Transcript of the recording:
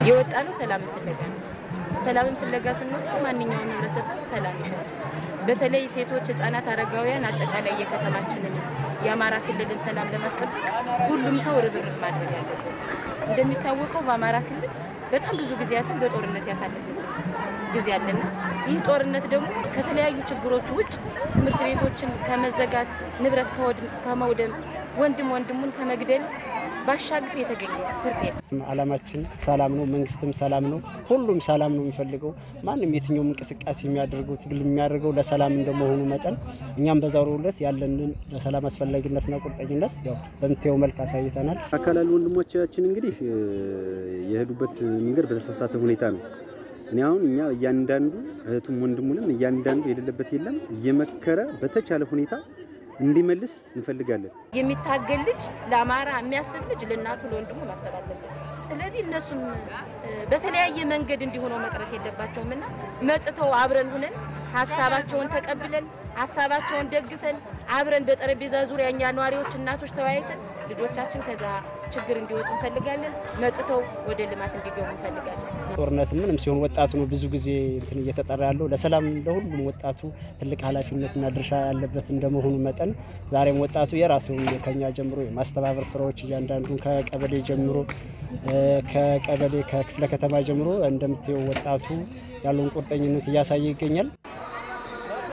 የወጣነው ሰላምን ፍለጋ ስንወጣ ማንኛውም ህብረተሰብ ሰላም ይሻል። በተለይ ሴቶች፣ ህፃናት፣ አረጋውያን አጠቃላይ የከተማችንን የአማራ ክልልን ሰላም ለማስጠበቅ ሁሉም ሰው ርብርብ ማድረግ አለበት። እንደሚታወቀው በአማራ ክልል በጣም ብዙ ጊዜያትን በጦርነት ያሳለፍንበት ጊዜ አለና ይህ ጦርነት ደግሞ ከተለያዩ ችግሮች ውጭ ትምህርት ቤቶችን ከመዘጋት፣ ንብረት ከመውደም፣ ወንድሙን ከመግደል ባሻገር የተገኘ ትርፍ የለም። ዓላማችን ሰላም ነው። መንግስትም ሰላም ነው። ሁሉም ሰላም ነው የሚፈልገው። ማንንም የትኛውም እንቅስቃሴ የሚያደርገው ትግል የሚያደርገው ለሰላም እንደመሆኑ መጠን እኛም በዛሬው ዕለት ያለንን ለሰላም አስፈላጊነትና ቁርጠኝነት ያው በምታየው መልክ አሳይተናል። አካላል ወንድሞቻችን እንግዲህ የሄዱበት መንገድ በተሳሳተ ሁኔታ ነው። እኛ እያንዳንዱ እህቱም ወንድሙንም እያንዳንዱ የሌለበት የለም እየመከረ በተቻለ ሁኔታ እንዲመልስ እንፈልጋለን። የሚታገል ልጅ ለአማራ የሚያስብ ልጅ ለእናቱ ለወንድሙ ማሰብ አለበት። ስለዚህ እነሱም በተለያየ መንገድ እንዲሆነው መቅረት የለባቸውምና መጥተው አብረን ሆነን ሐሳባቸውን ተቀብለን ሐሳባቸውን ደግፈን አብረን በጠረጴዛ ዙሪያ እኛ ነዋሪዎች እናቶች ተወያይተን ልጆቻችን ከዛ ችግር እንዲወጡ እንፈልጋለን። መጥተው ወደ ልማት እንዲገቡ እንፈልጋለን። ጦርነት ምንም ሲሆን ወጣቱ ነው ብዙ ጊዜ እየተጠራ ያለው ለሰላም ለሁሉም ወጣቱ ትልቅ ኃላፊነትና ድርሻ ያለበት እንደመሆኑ መጠን ዛሬም ወጣቱ የራሱን ከኛ ጀምሮ የማስተባበር ስራዎች እያንዳንዱ ከቀበሌ ጀምሮ ከክፍለ ከተማ ጀምሮ እንደምታየው ወጣቱ ያለውን ቁርጠኝነት እያሳየ ይገኛል።